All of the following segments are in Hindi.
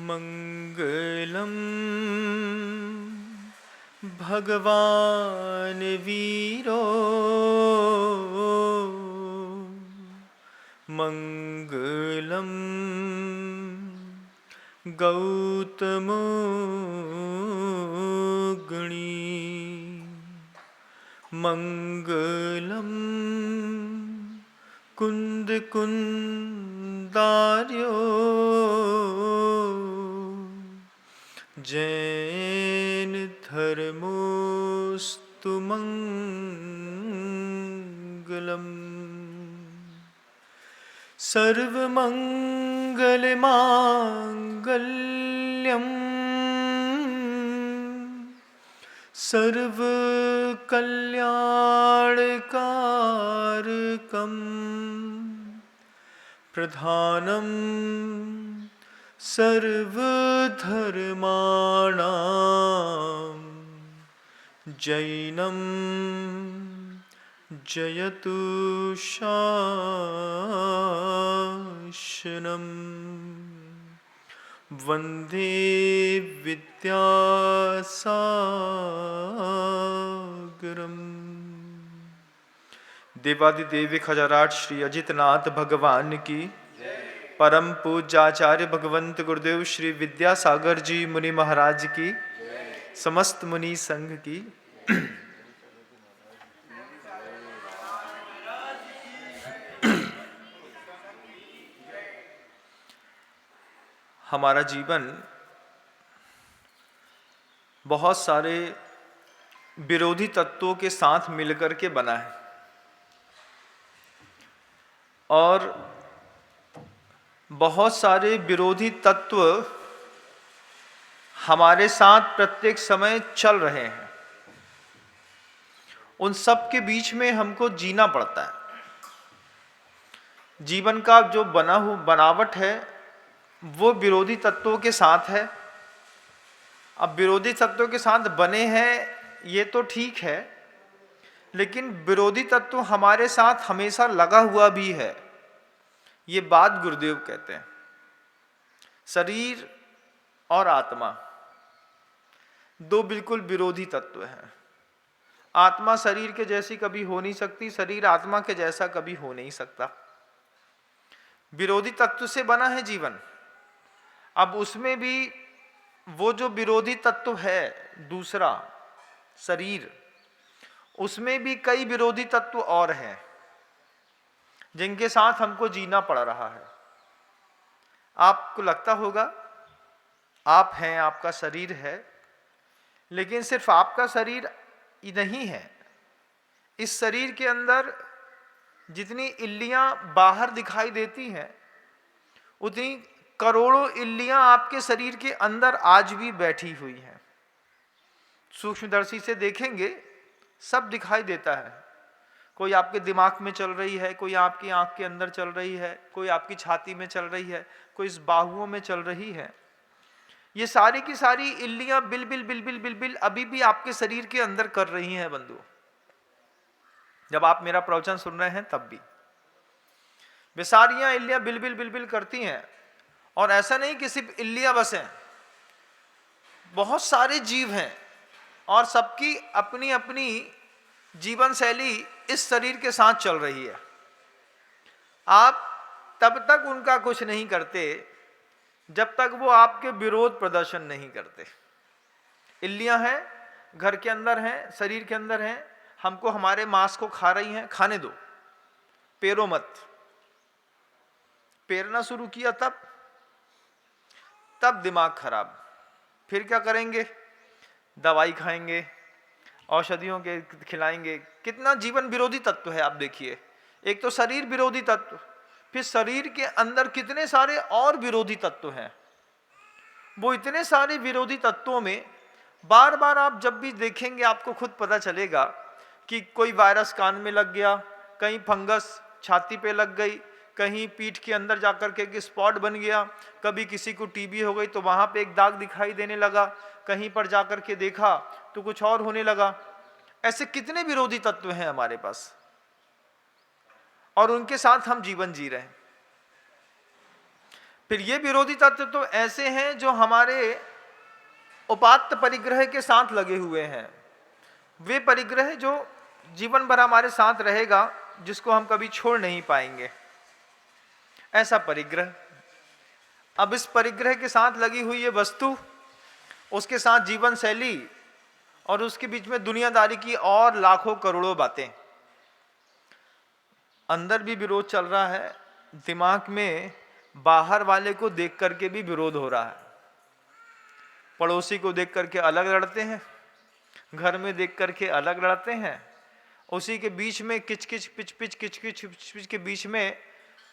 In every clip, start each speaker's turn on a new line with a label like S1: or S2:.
S1: मंगलम भगवान वीरो मंगलम गौतमो गुणी मंगलम कुंद कुंदार्यो जैन धर्मोस्तु मंगलम सर्वमंगल मांगल्यम सर्वकल्याणकारकम प्रधानम सर्वधर्माणां जैनम जयतु शासनम वंदे विद्यासागरम। देवादिदेव खजाराट श्री अजितनाथ भगवान की, परम पूज्याचार्य भगवंत गुरुदेव श्री विद्यासागर जी मुनि महाराज की, समस्त मुनि संघ की। हमारा जीवन बहुत सारे विरोधी तत्वों के साथ मिलकर के बना है और बहुत सारे विरोधी तत्व हमारे साथ प्रत्येक समय चल रहे हैं। उन सब के बीच में हमको जीना पड़ता है। जीवन का जो बनावट है वो विरोधी तत्वों के साथ है। अब विरोधी तत्वों के साथ बने हैं ये तो ठीक है, लेकिन विरोधी तत्व हमारे साथ हमेशा लगा हुआ भी है। ये बात गुरुदेव कहते हैं। शरीर और आत्मा दो बिल्कुल विरोधी तत्व हैं। आत्मा शरीर के जैसी कभी हो नहीं सकती, शरीर आत्मा के जैसा कभी हो नहीं सकता। विरोधी तत्व से बना है जीवन। अब उसमें भी वो जो विरोधी तत्व है दूसरा शरीर, उसमें भी कई विरोधी तत्व और हैं जिनके साथ हमको जीना पड़ रहा है। आपको लगता होगा आप हैं, आपका शरीर है, लेकिन सिर्फ आपका शरीर ही नहीं है। इस शरीर के अंदर जितनी इल्लियां बाहर दिखाई देती हैं उतनी करोड़ों इल्लियां आपके शरीर के अंदर आज भी बैठी हुई हैं। सूक्ष्मदर्शी से देखेंगे सब दिखाई देता है। कोई आपके दिमाग में चल रही है, कोई आपकी आंख के अंदर चल रही है, कोई आपकी छाती में चल रही है, कोई इस बाहुओं में चल रही है। ये सारी की सारी इल्लियां बिलबिल बिलबिल बिलबिल अभी भी आपके शरीर के अंदर कर रही हैं बंधु। जब आप मेरा प्रवचन सुन रहे हैं तब भी वे सारियां इल्लियां बिलबिल बिलबिल करती हैं। और ऐसा नहीं कि सिर्फ इल्लियां बस हैं, बहुत सारे जीव हैं और सबकी अपनी अपनी जीवन शैली इस शरीर के साथ चल रही है। आप तब तक उनका कुछ नहीं करते जब तक वो आपके विरोध प्रदर्शन नहीं करते। इल्लियां हैं, घर के अंदर हैं, शरीर के अंदर हैं, हमको हमारे मांस को खा रही हैं, खाने दो, पेरो मत। पेरना शुरू किया तब दिमाग खराब। फिर क्या करेंगे? दवाई खाएंगे, औषधियों के खिलाएंगे। कितना जीवन विरोधी तत्व है आप देखिए। एक तो शरीर विरोधी तत्व, फिर शरीर के अंदर कितने सारे और विरोधी तत्व हैं। वो इतने सारे विरोधी तत्वों में बार बार आप जब भी देखेंगे आपको खुद पता चलेगा कि कोई वायरस कान में लग गया, कहीं फंगस छाती पे लग गई, कहीं पीठ के अंदर जाकर के एक स्पॉट बन गया, कभी किसी को टीबी हो गई तो वहां पे एक दाग दिखाई देने लगा, कहीं पर जाकर के देखा तो कुछ और होने लगा। ऐसे कितने विरोधी तत्व हैं हमारे पास और उनके साथ हम जीवन जी रहे हैं। फिर ये विरोधी तत्व तो ऐसे हैं जो हमारे उपात्त परिग्रह के साथ लगे हुए हैं, वे परिग्रह जो जीवन भर हमारे साथ रहेगा, जिसको हम कभी छोड़ नहीं पाएंगे, ऐसा परिग्रह। अब इस परिग्रह के साथ लगी हुई ये वस्तु, उसके साथ जीवन शैली और उसके बीच में दुनियादारी की और लाखों करोड़ों बातें। अंदर भी विरोध चल रहा है, दिमाग में बाहर वाले को देख करके भी विरोध हो रहा है। पड़ोसी को देख करके अलग लड़ते हैं, घर में देख करके अलग लड़ते हैं, उसी के बीच में किचकिच पिच किचकिच के बीच में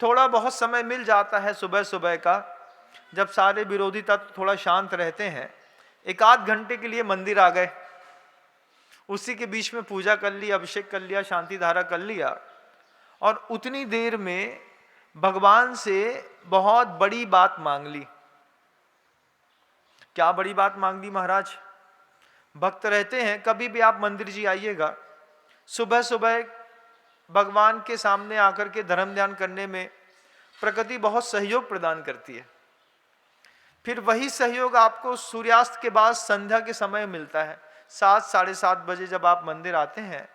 S1: थोड़ा बहुत समय मिल जाता है सुबह सुबह का, जब सारे विरोधी तत्व थोड़ा शांत रहते हैं, एक आध घंटे के लिए मंदिर आ गए, उसी के बीच में पूजा कर लिया, अभिषेक कर लिया, शांति धारा कर लिया, और उतनी देर में भगवान से बहुत बड़ी बात मांग ली। क्या बड़ी बात मांग ली महाराज? भक्त रहते हैं, कभी भी आप मंदिर जी आइएगा, सुबह सुबह भगवान के सामने आकर के धर्म ध्यान करने में प्रकृति बहुत सहयोग प्रदान करती है। फिर वही सहयोग आपको सूर्यास्त के बाद संध्या के समय मिलता है। 7 साढ़े 7 बजे जब आप मंदिर आते हैं,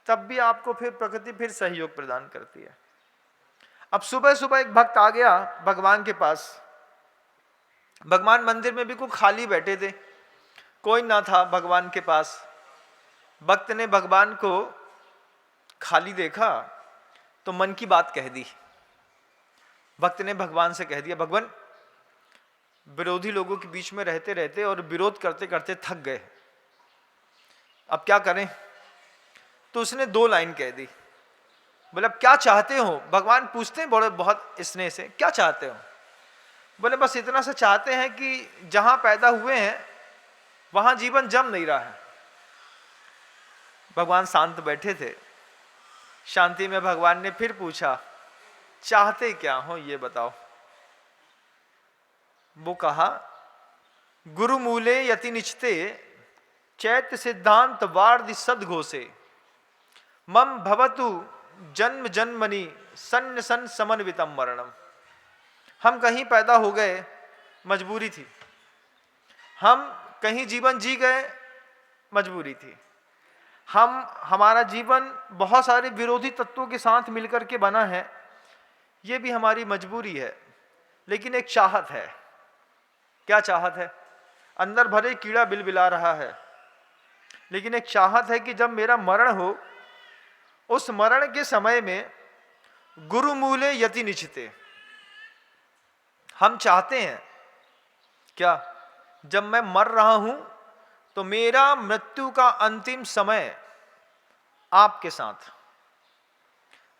S1: तब भी आपको फिर प्रकृति फिर सहयोग प्रदान करती है। अब सुबह सुबह एक भक्त आ गया भगवान के पास, भगवान मंदिर में बिल्कुल खाली बैठे थे, कोई ना था भगवान के पास। भक्त ने भगवान को खाली देखा तो मन की बात कह दी। भक्त ने भगवान से कह दिया, भगवान विरोधी लोगों के बीच में रहते रहते और विरोध करते करते थक गए, अब क्या करें? तो उसने 2 लाइन कह दी। बोले, अब क्या चाहते हो? भगवान पूछते हैं बड़े बहुत स्नेह से, क्या चाहते हो? बोले, बस इतना सा चाहते हैं कि जहां पैदा हुए हैं वहां जीवन जम नहीं रहा है। भगवान शांत बैठे थे। शांति में भगवान ने फिर पूछा, चाहते क्या हो ये बताओ? वो कहा, गुरु मूले यति निचते चैत्य सिद्धांत वार्धि सदघोषे मम भवतु जन्म जन्मनि सन्न सन समन्वितम मरणम। हम कहीं पैदा हो गए, मजबूरी थी। हम कहीं जीवन जी गए, मजबूरी थी। हमारा जीवन बहुत सारे विरोधी तत्वों के साथ मिलकर के बना है, ये भी हमारी मजबूरी है। लेकिन एक चाहत है। क्या चाहत है? अंदर भरे कीड़ा बिलबिला रहा है, लेकिन एक चाहत है कि जब मेरा मरण हो, उस मरण के समय में गुरु मूले यति निचिते। हम चाहते हैं क्या, जब मैं मर रहा हूं तो मेरा मृत्यु का अंतिम समय आपके साथ।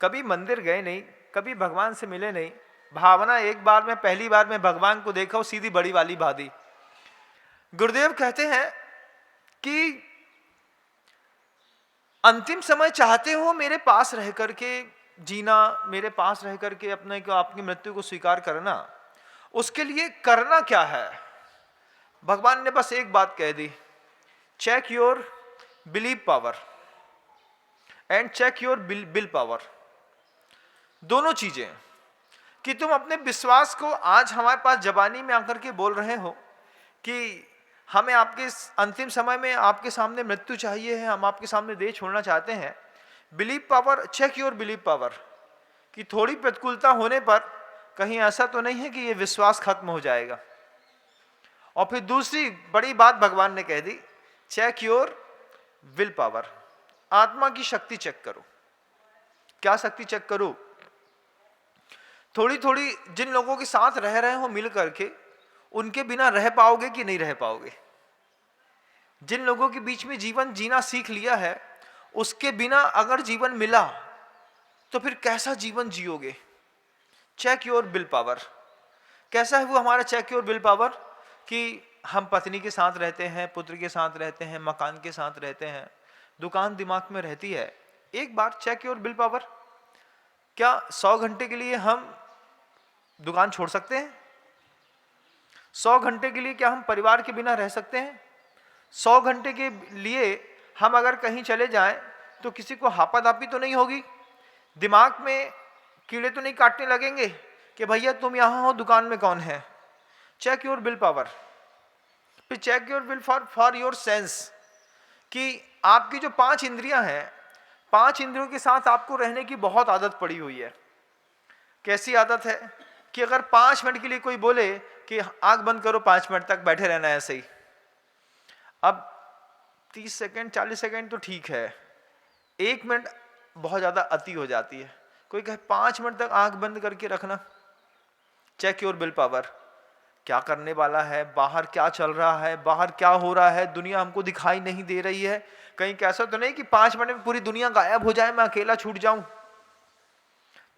S1: कभी मंदिर गए नहीं, कभी भगवान से मिले नहीं, भावना एक बार में, पहली बार में भगवान को देखा, सीधी बड़ी वाली बाधी। गुरुदेव कहते हैं कि अंतिम समय चाहते हो मेरे पास रह करके जीना, मेरे पास रह करके अपने को, आपकी मृत्यु को स्वीकार करना, उसके लिए करना क्या है? भगवान ने बस एक बात कह दी, check your believe power and check your will power. दोनों चीजें, कि तुम अपने विश्वास को, आज हमारे पास जबानी में आकर के बोल रहे हो कि हमें आपके अंतिम समय में आपके सामने मृत्यु चाहिए है, हम आपके सामने देह छोड़ना चाहते हैं। Believe power, check your believe power, कि थोड़ी प्रतिकूलता होने पर कहीं ऐसा तो नहीं है कि ये विश्वास खत्म हो जाएगा। और फिर दूसरी बड़ी बात भगवान ने कह दी, चेक योर विल पावर, आत्मा की शक्ति चेक करो। क्या शक्ति चेक करो? थोड़ी थोड़ी जिन लोगों के साथ रह रहे हो मिल करके, उनके बिना रह पाओगे कि नहीं रह पाओगे? जिन लोगों के बीच में जीवन जीना सीख लिया है, उसके बिना अगर जीवन मिला तो फिर कैसा जीवन जियोगे? Check your will power. कैसा है वो हमारा चेक योर विल पावर? कि हम पत्नी के साथ रहते हैं, पुत्र के साथ रहते हैं, मकान के साथ रहते हैं, दुकान दिमाग में रहती है। एक बार चेक योर विल पावर, क्या 100 घंटे के लिए हम दुकान छोड़ सकते हैं? 100 घंटे के लिए क्या हम परिवार के बिना रह सकते हैं? 100 घंटे के लिए हम अगर कहीं चले जाएं तो किसी को हापादापी तो नहीं होगी? दिमाग में कीड़े तो नहीं काटने लगेंगे कि भैया तुम यहाँ हो, दुकान में कौन है, चेक योर विल पावर, फिर check your will for your sense, कि आपकी जो 5 इंद्रियां हैं, 5 इंद्रियों के साथ आपको रहने की बहुत आदत पड़ी हुई है। कैसी आदत है कि अगर 5 मिनट के लिए कोई बोले कि आंख बंद करो, 5 मिनट तक बैठे रहना है ऐसे ही, अब 30 सेकंड 40 सेकंड तो ठीक है, 1 मिनट बहुत ज्यादा अति हो जाती है। कोई कहे 5 मिनट तक आंख बंद करके रखना, चेक योर विल पावर, क्या करने वाला है, बाहर क्या चल रहा है, बाहर क्या हो रहा है, दुनिया हमको दिखाई नहीं दे रही है, कहीं कैसा तो नहीं कि 5 मिनट में पूरी दुनिया गायब हो जाए, मैं अकेला छूट जाऊं।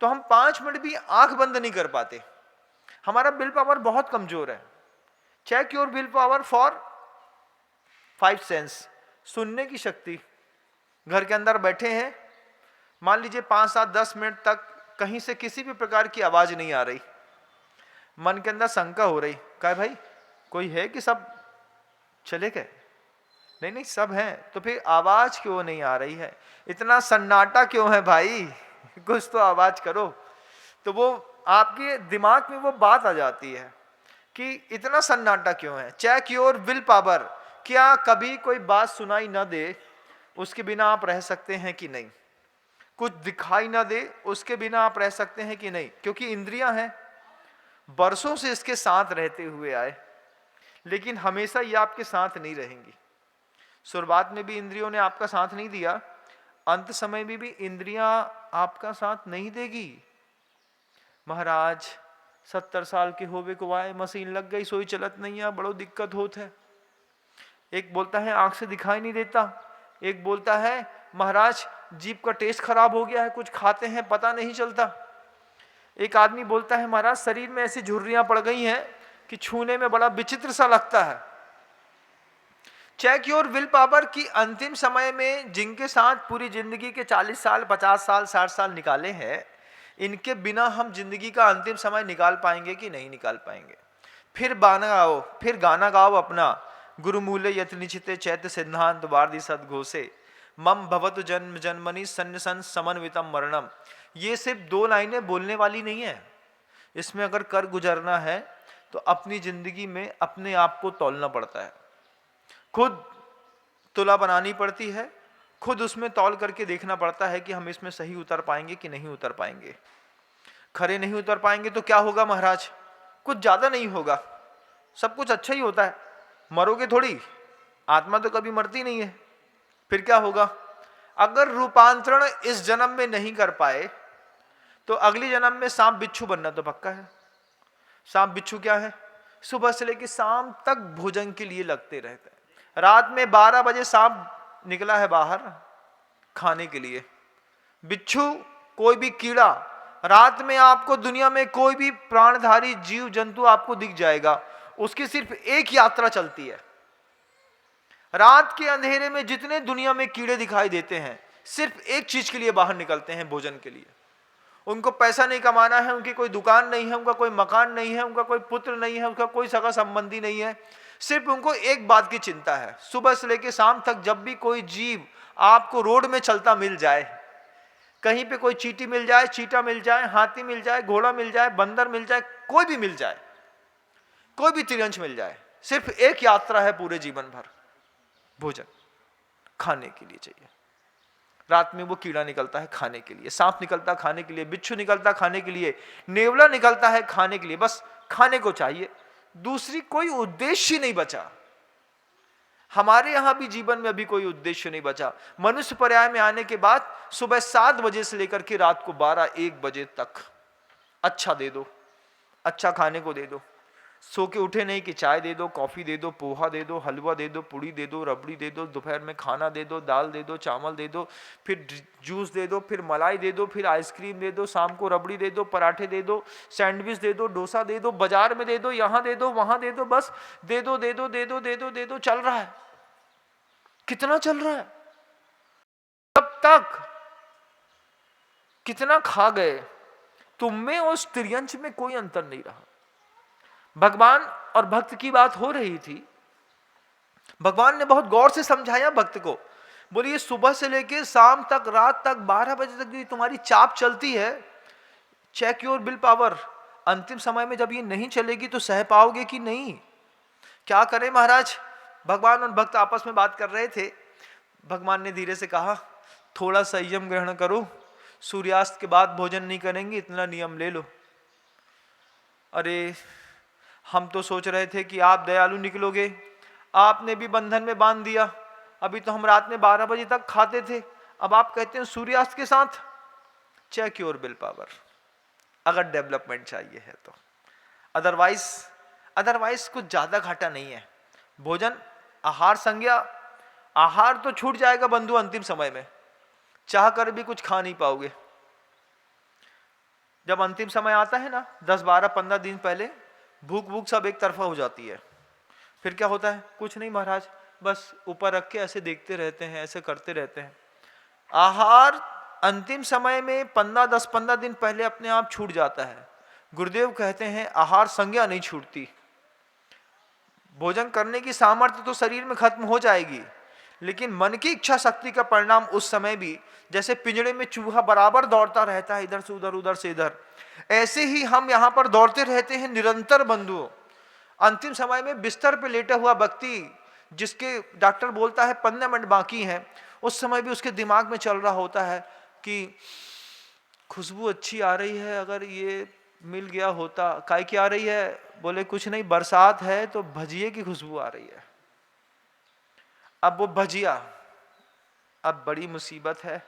S1: तो हम 5 मिनट भी आंख बंद नहीं कर पाते, हमारा विल पावर बहुत कमजोर है। Check your will power for 5 sense, सुनने की शक्ति। घर के अंदर बैठे हैं, मान लीजिए 5, 7, 10 मिनट तक कहीं से किसी भी प्रकार की आवाज नहीं आ रही, मन के अंदर शंका हो रही, कहा भाई कोई है कि सब चले गए, नहीं नहीं सब हैं, तो फिर आवाज क्यों नहीं आ रही है, इतना सन्नाटा क्यों है भाई, कुछ तो आवाज करो। तो वो आपके दिमाग में वो बात आ जाती है कि इतना सन्नाटा क्यों है। चेक योर विल पावर, क्या कभी कोई बात सुनाई ना दे उसके बिना आप रह सकते हैं कि नहीं, कुछ दिखाई ना दे उसके बिना आप रह सकते हैं कि नहीं, क्योंकि इंद्रियां हैं, बरसों से इसके साथ रहते हुए आए, लेकिन हमेशा ये आपके साथ नहीं रहेंगी। शुरुआत में भी इंद्रियों ने आपका साथ नहीं दिया, अंत समय में भी इंद्रियां आपका साथ नहीं देगी। महाराज 70 साल के होवे को आए, मशीन लग गई, सोई चलत नहीं है, बड़ो दिक्कत होत है। एक बोलता है आंख से दिखाई नहीं देता, एक बोलता है महाराज जीभ का टेस्ट खराब हो गया है, कुछ खाते हैं पता नहीं चलता। एक आदमी बोलता है महाराज शरीर में ऐसी झुर्रियां पड़ गई हैं कि छूने में बड़ा विचित्र सा लगता है। चेक योर विल पावर की अंतिम समय में जिनके साथ पूरी जिंदगी के 40 साल 50 साल 60 साल निकाले हैं, इनके बिना हम जिंदगी का अंतिम समय निकाल पाएंगे कि नहीं निकाल पाएंगे। फिर गाना गाओ अपना, गुरु मूले यत निचिते चैत्य सिद्धांत वार्धि सदघोषे, मम भवतु जन्म जन्मनि सन्निसन समन्वितम मरणम। ये सिर्फ 2 लाइनें बोलने वाली नहीं है, इसमें अगर कर गुजरना है तो अपनी जिंदगी में अपने आप को तौलना पड़ता है, खुद तुला बनानी पड़ती है, खुद उसमें तौल करके देखना पड़ता है कि हम इसमें सही उतर पाएंगे कि नहीं उतर पाएंगे। खरे नहीं उतर पाएंगे तो क्या होगा महाराज, कुछ ज्यादा नहीं होगा, सब कुछ अच्छा ही होता है, मरोगे थोड़ी, आत्मा तो कभी मरती नहीं है। फिर क्या होगा, अगर रूपांतरण इस जन्म में नहीं कर पाए तो अगली जन्म में सांप बिच्छू बनना तो पक्का है। सांप बिच्छू क्या है, सुबह से लेकर शाम तक भोजन के लिए लगते रहते हैं। रात में 12 बजे सांप निकला है बाहर खाने के लिए। बिच्छू कोई भी कीड़ा, रात में आपको दुनिया में कोई भी प्राणधारी जीव जंतु आपको दिख जाएगा, उसकी सिर्फ एक यात्रा चलती है। रात के अंधेरे में जितने दुनिया में कीड़े दिखाई देते हैं, सिर्फ एक चीज के लिए बाहर निकलते हैं, भोजन के लिए। उनको पैसा नहीं कमाना है, उनकी कोई दुकान नहीं है, उनका कोई मकान नहीं है, उनका कोई पुत्र नहीं है, उनका कोई सगा संबंधी नहीं है, सिर्फ उनको एक बात की चिंता है, सुबह से लेकर शाम तक जब भी कोई जीव आपको रोड में चलता मिल जाए, कहीं पे कोई चींटी मिल जाए, चीता मिल जाए, हाथी मिल जाए, घोड़ा मिल जाए, बंदर मिल जाए, कोई भी मिल जाए, कोई भी तिरंज मिल जाए, सिर्फ एक यात्रा है पूरे जीवन भर, भोजन खाने के लिए चाहिए। रात में वो कीड़ा निकलता है खाने के लिए, सांप निकलता है खाने के लिए, बिच्छू निकलता है खाने के लिए, नेवला निकलता है खाने के लिए, बस खाने को चाहिए, दूसरी कोई उद्देश्य नहीं बचा। हमारे यहां भी जीवन में अभी कोई उद्देश्य नहीं बचा। मनुष्य पर्याय में आने के बाद सुबह 7 बजे से लेकर के रात को 12-1 बजे तक अच्छा दे दो, अच्छा खाने को दे दो, सो के उठे नहीं कि चाय दे दो, कॉफी दे दो, पोहा दे दो, हलवा दे दो, पूड़ी दे दो, रबड़ी दे दो, दोपहर में खाना दे दो, दाल दे दो, चावल दे दो, फिर जूस दे दो, फिर मलाई दे दो, फिर आइसक्रीम दे दो, शाम को रबड़ी दे दो, पराठे दे दो, सैंडविच दे दो, डोसा दे दो, बाजार में दे दो, यहां दे दो, वहां दे दो, बस दे दो दे दो दे दो दे दो दे दो, चल रहा है। कितना चल रहा है, तब तक कितना खा गए, तुम में और स्त्रियंश में कोई अंतर नहीं रहा। भगवान और भक्त की बात हो रही थी, भगवान ने बहुत गौर से समझाया भक्त को, बोलिए सुबह से लेकर शाम तक, रात तक, 12 बजे तक जो तुम्हारी चाप चलती है, चेक योर विल पावर, अंतिम समय में जब ये नहीं चलेगी तो सह पाओगे कि नहीं? क्या करें महाराज? भगवान और भक्त आपस में बात कर रहे थे। भगवान ने धीरे से कहा, थोड़ा संयम ग्रहण करो, सूर्यास्त के बाद भोजन नहीं करेंगे, इतना नियम ले लो। अरे हम तो सोच रहे थे कि आप दयालु निकलोगे, आपने भी बंधन में बांध दिया। अभी तो हम रात में 12 बजे तक खाते थे, अब आप कहते हैं सूर्यास्त के साथ। चेक योर विल पावर, अगर डेवलपमेंट चाहिए है तो। अदरवाइज कुछ ज्यादा घाटा नहीं है। भोजन, आहार संज्ञा, आहार तो छूट जाएगा बंधु अंतिम समय में, चाह कर भी कुछ खा नहीं पाओगे। जब अंतिम समय आता है ना, 10, 12, 15 दिन पहले भूख सब एक तरफा हो जाती है। फिर क्या होता है? कुछ नहीं महाराज, बस ऊपर रख के ऐसे देखते रहते हैं, ऐसे करते रहते हैं। आहार अंतिम समय में 10-15 दिन पहले अपने आप छूट जाता है। गुरुदेव कहते हैं आहार संज्ञा नहीं छूटती। भोजन करने की सामर्थ्य तो शरीर में खत्म हो जाएगी, लेकिन मन की इच्छा शक्ति का परिणाम उस समय भी, जैसे पिंजड़े में चूहा बराबर दौड़ता रहता है इधर से उधर, उधर से इधर, ऐसे ही हम यहाँ पर दौड़ते रहते हैं निरंतर बंधुओं। अंतिम समय में बिस्तर पे लेटा हुआ व्यक्ति, जिसके डॉक्टर बोलता है 15 मिनट बाकी हैं, उस समय भी उसके दिमाग में चल रहा होता है कि खुशबू अच्छी आ रही है, अगर ये मिल गया होता। काय की आ रही है? बोले कुछ नहीं, बरसात है तो भजिए की खुशबू आ रही है। अब वो भजिया, अब बड़ी मुसीबत है।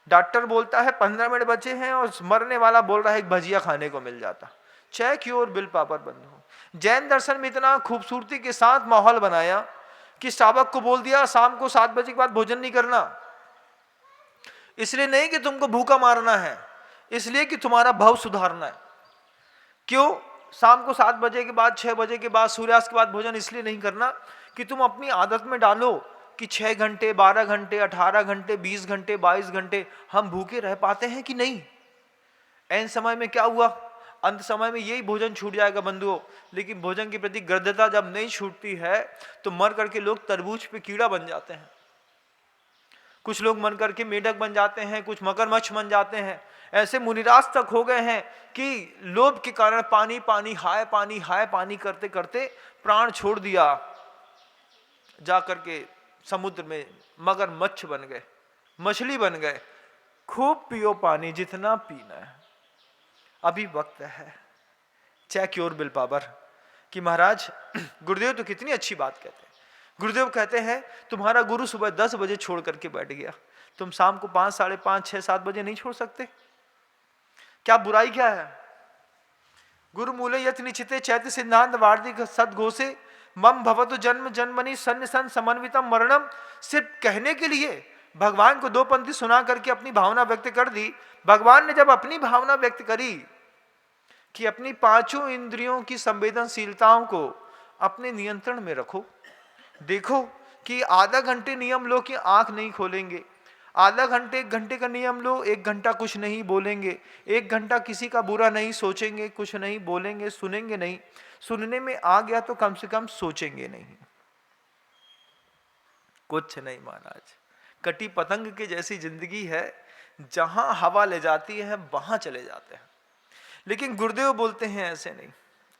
S1: डॉक्टर बोलता है 15 मिनट बचे हैं और मरने वाला बोल रहा है एक भजिया खाने को मिल जाता। चेक योर विल पावर बंधु। जैन दर्शन में इतना खूबसूरती के साथ माहौल बनाया कि श्रावक को बोल दिया शाम को 7 बजे के बाद भोजन नहीं करना। इसलिए नहीं कि तुमको भूखा मारना है, इसलिए कि तुम्हारा भाव सुधारना है। क्यों? शाम को 7 बजे के बाद, 6 बजे के बाद, सूर्यास्त के बाद भोजन इसलिए नहीं करना कि तुम अपनी आदत में डालो कि 6 घंटे, 12 घंटे, 18 घंटे, 20 घंटे, 22 घंटे हम भूखे रह पाते हैं कि नहीं। ऐन समय में क्या हुआ? अंत समय में यही भोजन छूट जाएगा बंधुओं। लेकिन भोजन के प्रति गर्दता जब नहीं छूटती है तो मर करके लोग तरबूज पे कीड़ा बन जाते हैं, कुछ लोग मर करके मेढक बन जाते हैं, कुछ मगरमच्छ बन जाते हैं। ऐसे मुनिराज तक हो गए हैं कि लोभ के कारण पानी पानी हाय पानी हाय पानी करते करते प्राण छोड़ दिया, जा करके समुद्र में मगरमच्छ बन गए, मछली बन गए। खूब पियो पानी जितना पीना है, अभी वक्त है। Check your will power. कि महाराज गुरुदेव तो कितनी अच्छी बात कहते हैं। गुरुदेव कहते हैं तुम्हारा गुरु सुबह 10 बजे छोड़ करके बैठ गया, तुम शाम को 5, 5:30, 6, 7 बजे नहीं छोड़ सकते? क्या बुराई क्या है? गुरु मूले यत निचिते चैत्य सिद्धांत वार्तिक सदघोषे मम भवतु जन्म जन्मनि सन्न सन समन्वितम मरणम। सिर्फ कहने के लिए भगवान को 2 पंक्ति सुना करके अपनी भावना व्यक्त कर दी। भगवान ने जब अपनी भावना व्यक्त करी कि अपनी 5 इंद्रियों की संवेदनशीलताओं को अपने नियंत्रण में रखो, देखो कि आधा घंटे नियम लो कि आंख नहीं खोलेंगे, आधा घंटे 1 घंटे का नियम लो 1 घंटा कुछ नहीं बोलेंगे, 1 घंटा किसी का बुरा नहीं सोचेंगे, कुछ नहीं बोलेंगे, सुनेंगे नहीं, सुनने में आ गया तो कम से कम सोचेंगे नहीं। कुछ नहीं महाराज, कटी पतंग के जैसी जिंदगी है, जहां हवा ले जाती है वहां चले जाते हैं। लेकिन गुरुदेव बोलते हैं ऐसे नहीं,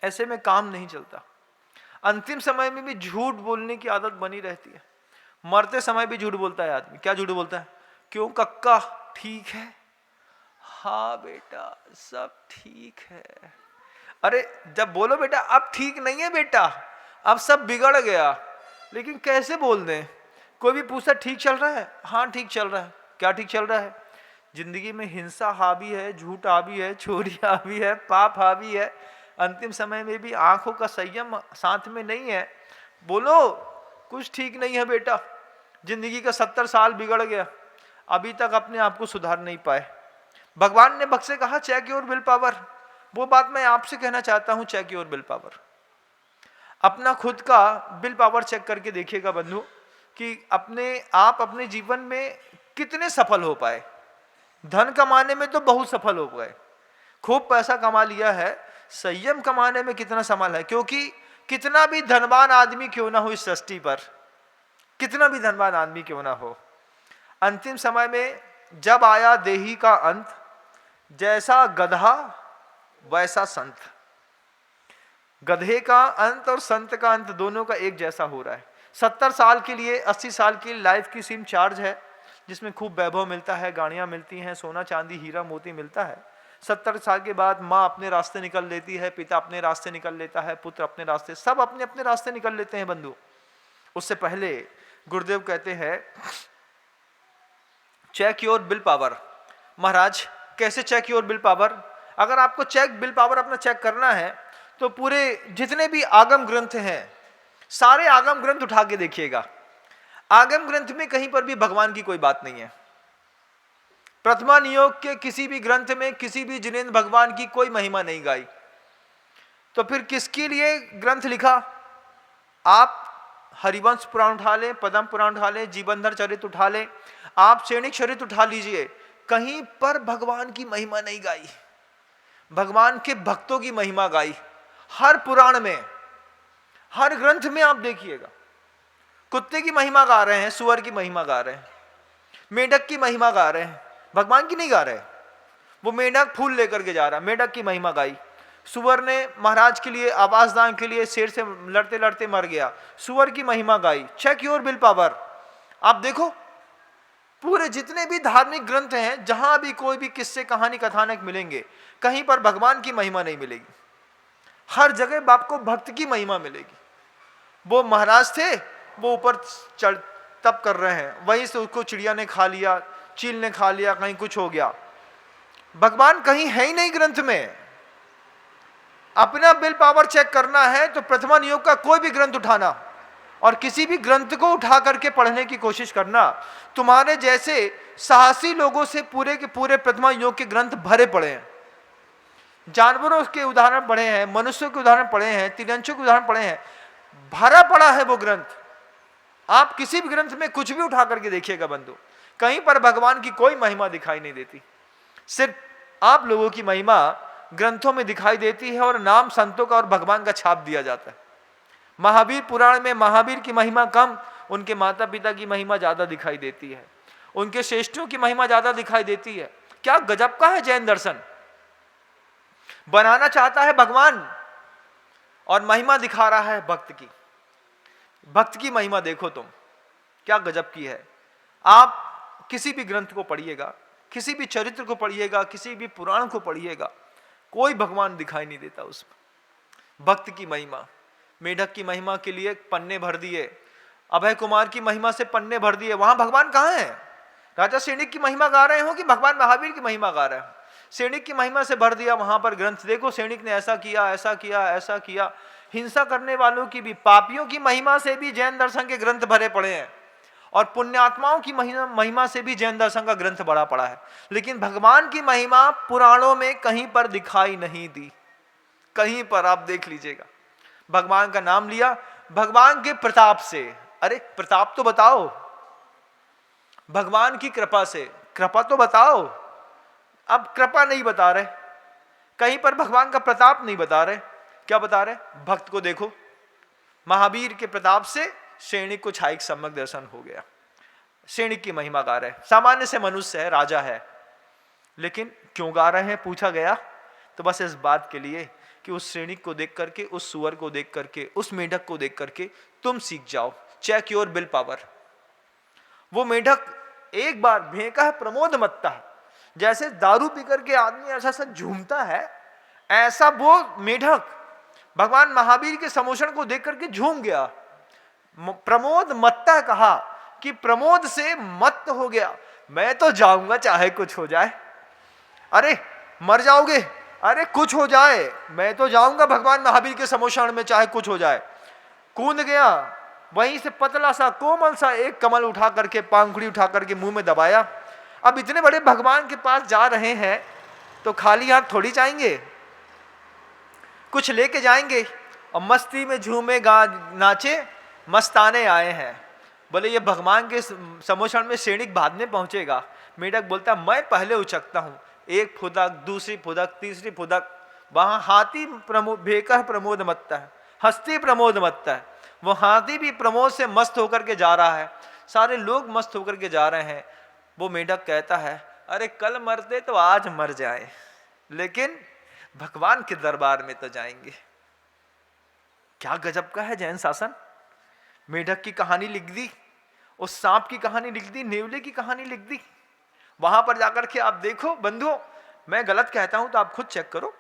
S1: ऐसे में काम नहीं चलता। अंतिम समय में भी झूठ बोलने की आदत बनी रहती है। मरते समय भी झूठ बोलता है आदमी। क्या झूठ बोलता है? क्यों कक्का, ठीक है? हाँ बेटा सब ठीक है। अरे जब बोलो बेटा अब ठीक नहीं है बेटा, अब सब बिगड़ गया, लेकिन कैसे बोल दें? कोई भी पूछता ठीक चल रहा है? हाँ ठीक चल रहा है। क्या ठीक चल रहा है? जिंदगी में हिंसा हावी है, झूठ हावी है, चोरी हावी है, पाप हावी है। अंतिम समय में भी आंखों का संयम साथ में नहीं है। बोलो कुछ ठीक नहीं है बेटा, जिंदगी का 70 साल बिगड़ गया, अभी तक अपने आप को सुधार नहीं पाए। भगवान ने भक्त से कहा चेक योर विल पावर। वो बात मैं आपसे कहना चाहता हूं, चेक योर विल पावर। अपना खुद का विल पावर चेक करके देखिएगा बंधु कि आप अपने जीवन में कितने सफल हो पाए। धन कमाने में तो बहुत सफल हो गए, खूब पैसा कमा लिया है, संयम कमाने में कितना संभल है? क्योंकि कितना भी धनवान आदमी क्यों ना हो इस सृष्टि पर, कितना भी धनवान आदमी क्यों ना हो, अंतिम समय में जब आया देही का अंत, जैसा गधा वैसा संत। गधे का अंत और संत का अंत दोनों का एक जैसा हो रहा है। 70 साल के लिए, 80 साल की लाइफ की सिम चार्ज है, जिसमें खूब वैभव मिलता है, गाड़ियां मिलती हैं, सोना चांदी हीरा मोती मिलता है। 70 साल के बाद माँ अपने रास्ते निकल लेती है, पिता अपने रास्ते निकल लेता है, पुत्र अपने रास्ते, सब अपने अपने रास्ते निकल लेते हैं बंधु। उससे पहले गुरुदेव कहते हैं चेक योर विल पावर। महाराज कैसे चेक योर विल पावर? अगर आपको चेक विल पावर अपना चेक करना है तो पूरे जितने भी आगम ग्रंथ हैं, सारे आगम ग्रंथ उठा के देखिएगा। आगम ग्रंथ में कहीं पर भी भगवान की कोई बात नहीं है। प्रथमा नियोग के किसी भी ग्रंथ में किसी भी जिनेंद्र भगवान की कोई महिमा नहीं गाई। तो फिर किसके लिए ग्रंथ लिखा? आप हरिवंश पुराण उठा लें, पद्म पुराण उठा लें, जीवनधर चरित्र उठा लें, आप सैनिक चरित्र उठा लीजिए, कहीं पर भगवान की महिमा नहीं गाई, भगवान के भक्तों की महिमा गाई। हर पुराण में, हर ग्रंथ में आप देखिएगा, कुत्ते की महिमा गा रहे हैं, सुअर की महिमा गा रहे हैं, मेढक की महिमा गा रहे हैं, भगवान की नहीं गा रहे। वो मेढक फूल लेकर के जा रहा, मेढक की महिमा गाई। सुअर ने महाराज के लिए आवास दान के लिए शेर से लड़ते लड़ते मर गया, सुअर की महिमा गाई। Check your will power. आप देखो पूरे जितने भी धार्मिक ग्रंथ हैं, जहां भी कोई भी किस्से कहानी कथानक मिलेंगे, कहीं पर भगवान की महिमा नहीं मिलेगी। हर जगह बाप को भक्त की महिमा मिलेगी। वो महाराज थे, वो ऊपर चढ़ तप कर रहे हैं, वहीं से उसको चिड़िया ने खा लिया, चील ने खा लिया, कहीं कुछ हो गया। भगवान कहीं है ही नहीं ग्रंथ में। अपना विल पावर चेक करना है तो प्रथमा नियोग का कोई भी ग्रंथ उठाना और किसी भी ग्रंथ को उठा करके पढ़ने की कोशिश करना। तुम्हारे जैसे साहसी लोगों से पूरे के पूरे प्रथमा योग के ग्रंथ भरे पड़े हैं। जानवरों के उदाहरण पढ़े हैं, मनुष्यों के उदाहरण पढ़े हैं, तिरंचों के उदाहरण पढ़े हैं, भरा पड़ा है वो ग्रंथ। आप किसी भी ग्रंथ में कुछ भी उठा करके देखिएगा बंधु, कहीं पर भगवान की कोई महिमा दिखाई नहीं देती। सिर्फ आप लोगों की महिमा ग्रंथों में दिखाई देती है और नाम संतों का और भगवान का छाप दिया जाता है। महावीर पुराण में महावीर की महिमा कम, उनके माता पिता की महिमा ज्यादा दिखाई देती है, उनके श्रेष्ठों की महिमा ज्यादा दिखाई देती है। क्या गजब का है जैन दर्शन! बनाना चाहता है भगवान और महिमा दिखा रहा है भक्त की। भक्त की महिमा देखो तुम, क्या गजब की है। आप किसी भी ग्रंथ को पढ़िएगा, किसी भी चरित्र को पढ़िएगा, किसी भी पुराण को पढ़िएगा, कोई भगवान दिखाई नहीं देता उसमें। भक्त की महिमा, मेढक की महिमा के लिए पन्ने भर दिए, अभय कुमार की महिमा से पन्ने भर दिए, वहां भगवान कहां है? राजा सैनिक की महिमा गा रहे हो कि भगवान महावीर की महिमा गा रहे हो? सैनिक की महिमा से भर दिया वहां पर ग्रंथ। देखो सैनिक ने ऐसा किया, ऐसा किया, ऐसा किया। हिंसा करने वालों की भी, पापियों की महिमा से भी जैन दर्शन के ग्रंथ भरे पड़े हैं और पुण्यात्माओं की महिमा से भी जैन दर्शन का ग्रंथ भरा पड़ा है। लेकिन भगवान की महिमा पुराणों में कहीं पर दिखाई नहीं दी। कहीं पर आप देख लीजिएगा, भगवान का नाम लिया, भगवान के प्रताप से। अरे प्रताप तो बताओ, भगवान की कृपा से, कृपा तो बताओ। अब कृपा नहीं बता रहे, कहीं पर भगवान का प्रताप नहीं बता रहे। क्या बता रहे? भक्त को देखो, महावीर के प्रताप से सैनिक को छायिक सम्यक दर्शन हो गया। सैनिक की महिमा गा रहे, सामान्य से मनुष्य है, राजा है, लेकिन क्यों गा रहे हैं पूछा गया तो बस इस बात के लिए कि उस सैनिक को देख करके, उस सुअर को देख करके, उस मेढक को देख करके तुम सीख जाओ। Check your will power. वो मेढक एक बार भेंका है प्रमोद मत्ता, जैसे दारू पी करके आदमी ऐसा सा झूमता है, ऐसा वो मेढक भगवान महावीर के समोषण को देख करके झूम गया। प्रमोद मत्ता कहा कि प्रमोद से मत्त हो गया, मैं तो जाऊंगा चाहे कुछ हो जाए। अरे मर जाओगे, अरे कुछ हो जाए, मैं तो जाऊंगा भगवान महावीर के समोषण में चाहे कुछ हो जाए। कूद गया, वहीं से पतला सा कोमल सा एक कमल उठा करके, पांखुड़ी उठा करके मुंह में दबाया। अब इतने बड़े भगवान के पास जा रहे हैं तो खाली हाथ थोड़ी जाएंगे, कुछ लेके जाएंगे। और मस्ती में झूमे गा नाचे, मस्ताने आए हैं। बोले ये भगवान के समोषण में सैनिक बाद में पहुंचेगा। मेढक बोलता मैं पहले उचकता हूं, एक फुदक, दूसरी फुदक, तीसरी फुदक। वहां हाथी भेका प्रमोद मत्ता है, हस्ती प्रमोद मत्ता है। वो हाथी भी प्रमोद से मस्त होकर के जा रहा है, सारे लोग मस्त होकर के जा रहे हैं। वो मेढक कहता है अरे कल मरते तो आज मर जाए, लेकिन भगवान के दरबार में तो जाएंगे। क्या गजब का है जैन शासन। मेढक की कहानी लिख दी, उस सांप की कहानी लिख दी, नेवले की कहानी लिख दी। वहां पर जाकर के आप देखो बंधुओं, मैं गलत कहता हूं तो आप खुद चेक करो,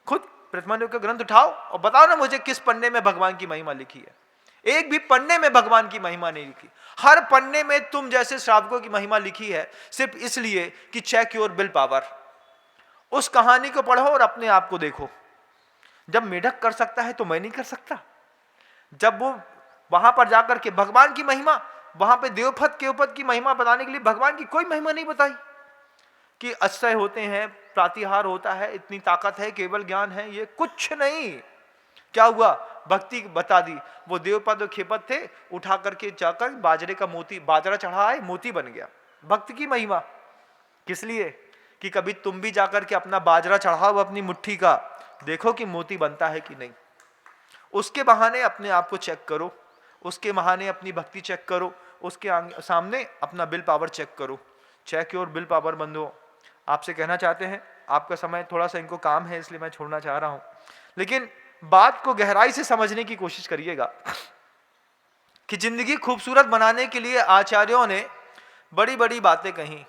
S1: खुद प्रतिमानियों का ग्रंथ उठाओ और बताओ ना मुझे किस पन्ने में भगवान की महिमा लिखी है। एक भी पन्ने में भगवान की महिमा नहीं लिखी। हर पन्ने में तुम जैसे श्रावकों की महिमा लिखी है, सिर्फ इसलिए कि चेक योर विल पावर। उस कहानी को पढ़ो और अपने आप को देखो। जब मेढक कर सकता है तो मैं नहीं कर सकता? जब वो वहां पर जाकर के भगवान की महिमा, वहां पे देवपद केवपद की महिमा बताने के लिए भगवान की कोई महिमा नहीं बताई कि अक्षय होते हैं, प्रातिहार होता है, इतनी ताकत है, केवल ज्ञान है, ये कुछ नहीं। क्या हुआ? भक्ति बता दी। वो देवपद और खेपद थे, उठा करके जाकर बाजरे का मोती, बाजरा चढ़ाए, मोती बन गया। भक्त की महिमा। किस लिए? कि कभी तुम भी जाकर के अपना बाजरा चढ़ाओ अपनी मुट्ठी का, देखो कि मोती बनता है कि नहीं। उसके बहाने अपने आप को चेक करो, उसके बहाने अपनी भक्ति चेक करो, उसके सामने अपना बिल पावर चेक करो। Check your will power. बंधुओं, आपसे कहना चाहते हैं, आपका समय थोड़ा सा इनको काम है इसलिए मैं छोड़ना चाह रहा हूं, लेकिन बात को गहराई से समझने की कोशिश करिएगा कि जिंदगी खूबसूरत बनाने के लिए आचार्यों ने बड़ी बड़ी बातें कही।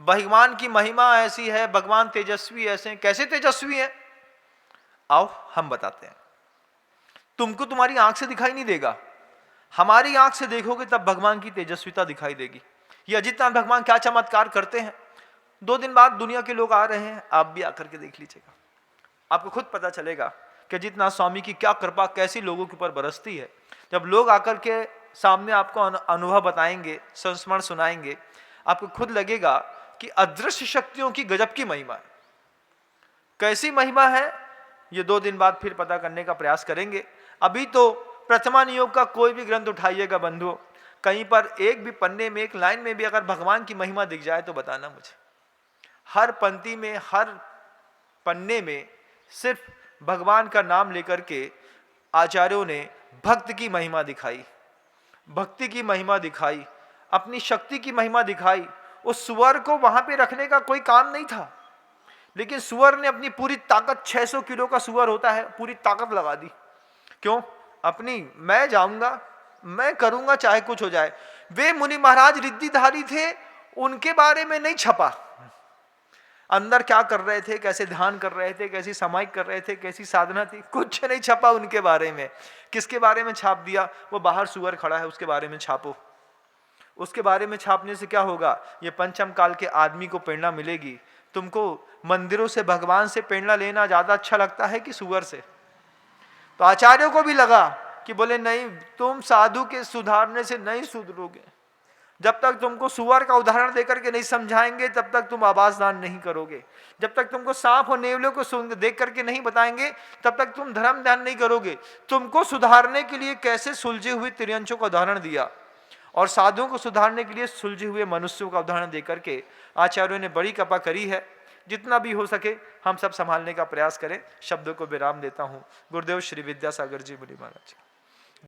S1: भगवान की महिमा ऐसी है, भगवान तेजस्वी ऐसे हैं। कैसे तेजस्वी हैं? आओ हम बताते हैं। तुमको तुम्हारी आंख से दिखाई नहीं देगा, हमारी आंख से देखोगे तब भगवान की तेजस्विता दिखाई देगी। ये अजितनाथ भगवान क्या चमत्कार करते हैं। 2 दिन बाद दुनिया के लोग आ रहे हैं, आप भी आकर के देख लीजिएगा, आपको खुद पता चलेगा कि अजितनाथ स्वामी की क्या कृपा कैसी लोगों के ऊपर बरसती है। जब लोग आकर के सामने आपको अनुभव बताएंगे, संस्मरण सुनाएंगे, आपको खुद लगेगा कि अदृश्य शक्तियों की गजब की महिमा है। कैसी महिमा है ये 2 दिन बाद फिर पता करने का प्रयास करेंगे। अभी तो प्रथमा नियोग का कोई भी ग्रंथ उठाइएगा बंधुओं, कहीं पर एक भी पन्ने में, एक लाइन में भी अगर भगवान की महिमा दिख जाए तो बताना मुझे। हर पंक्ति में, हर पन्ने में सिर्फ भगवान का नाम लेकर के आचार्यों ने भक्त की महिमा दिखाई, भक्ति की महिमा दिखाई, अपनी शक्ति की महिमा दिखाई। उस सुअर को वहां पे रखने का कोई काम नहीं था, लेकिन सुअर ने अपनी पूरी ताकत, 600 किलो का सुअर होता है, पूरी ताकत लगा दी। क्यों? अपनी, मैं जाऊंगा, मैं करूंगा चाहे कुछ हो जाए। वे मुनि महाराज रिद्धिधारी थे, उनके बारे में नहीं छपा। अंदर क्या कर रहे थे, कैसे ध्यान कर रहे थे, कैसी समाई कर रहे थे, कैसी साधना थी, कुछ नहीं छपा उनके बारे में। किसके बारे में छाप दिया? वो बाहर सुअर खड़ा है उसके बारे में छापो। उसके बारे में छापने से क्या होगा? ये पंचम काल के आदमी को प्रेरणा मिलेगी। तुमको मंदिरों से, भगवान से प्रेरणा लेना ज्यादा अच्छा लगता है कि सुअर से? तो आचार्यों को भी लगा कि बोले नहीं, तुम साधु के सुधारने से नहीं सुधरोगे। जब तक तुमको सुअर का उदाहरण देकर के नहीं समझाएंगे तब तक तुम आवाज दान नहीं करोगे। जब तक तुमको सांप और नेवले को देख करके नहीं बताएंगे तब तक तुम धर्म ध्यान नहीं करोगे। तुमको सुधारने के लिए कैसे सुलझे हुए तिर्यंचों का उदाहरण दिया, और साधुओं को सुधारने के लिए सुलझे हुए मनुष्यों का उदाहरण देकर के आचार्यों ने बड़ी कृपा करी है। जितना भी हो सके हम सब संभालने का प्रयास करें। शब्दों को विराम देता हूँ। गुरुदेव श्री विद्यासागर जी मुनि महाराज।